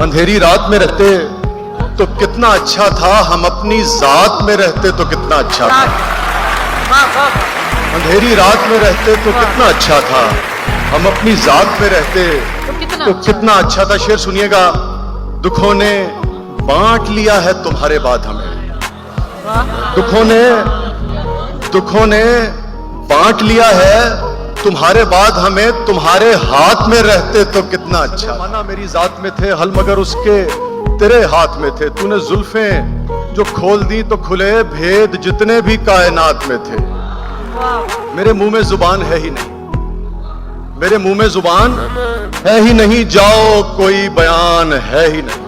अंधेरी रात में रहते तो कितना अच्छा था, हम अपनी जात में रहते तो कितना अच्छा था। अंधेरी रात में रहते तो कितना अच्छा था, हम अपनी जात में रहते तो कितना अच्छा था। शेर सुनिएगा। दुखों ने बांट लिया है तुम्हारे बाद हमें, दुखों ने बांट लिया है तुम्हारे बाद हमें, तुम्हारे हाथ में रहते तो कितना अच्छा। माना मेरी जात में थे हल मगर उसके तेरे हाथ में थे, तूने जुल्फें जो खोल दी तो खुले भेद जितने भी कायनात में थे। मेरे मुंह में जुबान है ही नहीं, मेरे मुंह में जुबान है ही नहीं, जाओ कोई बयान है ही नहीं।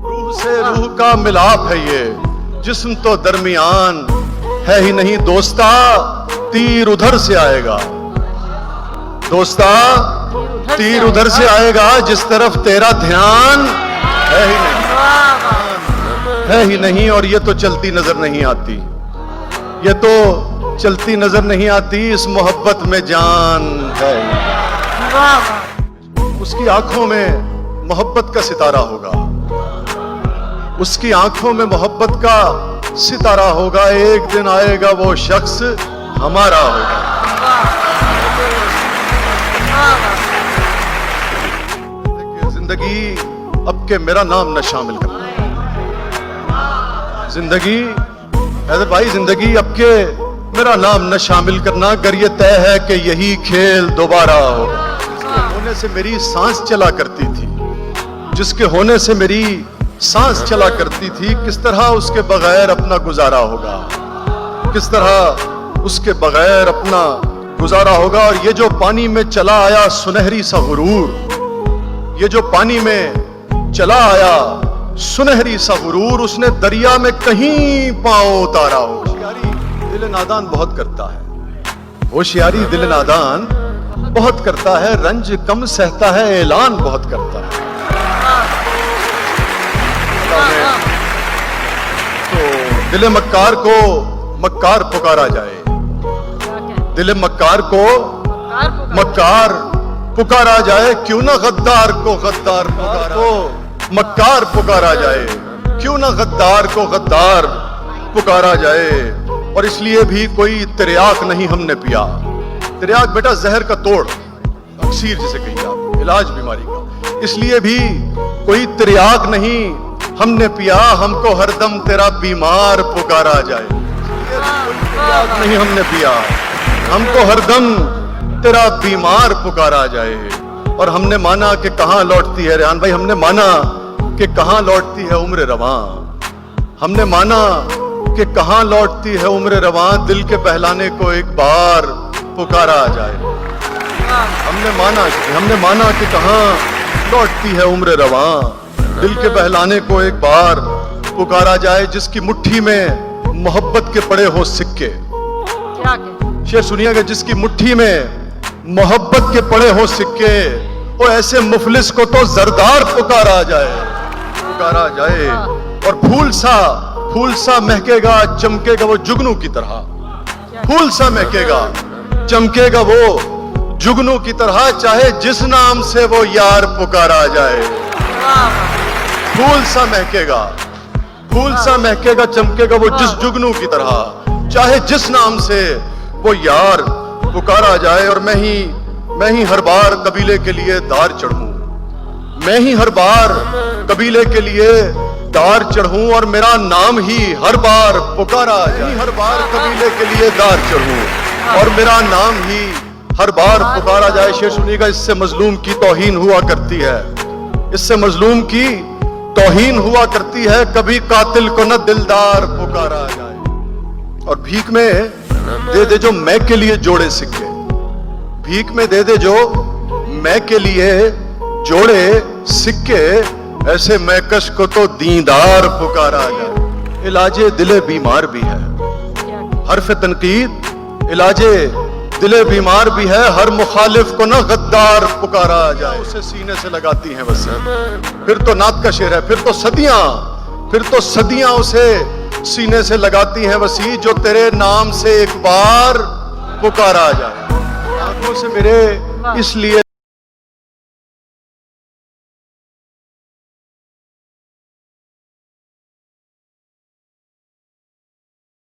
रूह से रूह का मिलाप है ये, जिस्म तो दरमियान है ही नहीं। दोस्ता तीर उधर से आएगा, दोस्ता तीर उधर से आएगा, जिस तरफ तेरा ध्यान है ही नहीं, है ही नहीं। और ये तो चलती नजर नहीं आती, ये तो चलती नजर नहीं आती, इस मोहब्बत में जान है। उसकी आंखों में मोहब्बत का सितारा होगा, उसकी आंखों में मोहब्बत का सितारा होगा। एक दिन आएगा वो शख्स हमारा होगा। जिंदगी अब के मेरा नाम न शामिल करना, जिंदगी हैदर भाई, जिंदगी अब के मेरा नाम न शामिल करना, अगर ये तय है कि यही खेल दोबारा होगा। जिसके होने से मेरी सांस चला करती थी, जिसके होने से मेरी सांस चला करती थी, किस तरह उसके बगैर अपना गुजारा होगा, किस तरह उसके बगैर अपना गुजारा होगा। और ये जो पानी में चला आया सुनहरी सा गुरूर, ये जो पानी में चला आया सुनहरी सा गुरूर, उसने दरिया में कहीं पांव उतारा होगा। होशियारी दिल नादान बहुत करता है, होशियारी दिल नादान बहुत करता है, रंज कम सहता है, ऐलान बहुत करता है। तो दिल मक्कार को मक्कार पुकारा जाए, दिल मक्कार को मक्कार पुकारा जाए, क्यों ना गद्दार को गद्दार पुकारा, मक्कार पुकारा जाए, क्यों ना गद्दार को गद्दार पुकारा जाए। और इसलिए भी कोई तिरयाक नहीं हमने पिया, तिरयाक बेटा जहर का तोड़, अक्सीर जिसे कहिए आप, इलाज बीमारी का। इसलिए भी कोई तिरयाक नहीं हमने पिया, हमको हरदम तेरा बीमार पुकारा जाए। तिरयाक नहीं हमने पिया, हमको हरदम तेरा बीमार पुकारा जाए। और हमने माना कि कहां लौटती है रेहान भाई, हमने माना कि कहां लौटती है उम्र रवां, हमने माना कि कहां लौटती है उम्र रवां, दिल के बहलाने को एक बार पुकारा जाए। हमने माना कि कहां लौटती है उम्र रवां, दिल के बहलाने को एक बार पुकारा जाए। जिसकी मुट्ठी में मोहब्बत के पड़े हो सिक्के, शेर सुनिएगा, जिसकी मुट्ठी में मोहब्बत के पड़े हो सिक्के, वो ऐसे मुफलिस को तो जरदार पुकारा जाए, पुकारा जाए। और फूल सा महकेगा चमकेगा वो जुगनू की तरह, फूल सा महकेगा चमकेगा वो जुगनू की तरह, चाहे जिस नाम से वो यार पुकारा जाए। फूल सा महकेगा चमकेगा वो जिस जुगनू की तरह, चाहे जिस नाम से वो यार पुकारा जाए। और मैं ही हर बार कबीले के लिए दार चढ़ूं, मैं ही हर बार कबीले के लिए दार चढ़ूं, और मेरा नाम ही हर बार पुकारा जाए। हर बार कबीले के लिए दार चढ़ूं और मेरा नाम ही हर बार पुकारा जाए। शेर सुनिएगा, इससे मजलूम की तौहीन हुआ करती है, इससे मजलूम की तौहीन हुआ करती है, कभी कातिल को न दिलदार पुकारा जाए। और भीख में दे दे जो मैं के लिए जोड़े सिक्के, भीख में दे दे जो मैं के लिए जोड़े सिक्के, ऐसे मैकश को तो दीदार पुकारा जाए। इलाजे दिले बीमार भी है, हर्फ तनकीद इलाजे दिले बीमार भी है, हर मुखालिफ को ना गद्दार पुकारा जाए। उसे सीने से लगाती हैं बस, फिर तो नात का शेर है, फिर तो सदियां उसे सीने से लगाती हैं वसी, जो तेरे नाम से एक बार पुकारा जाए। आंखों से मेरे इसलिए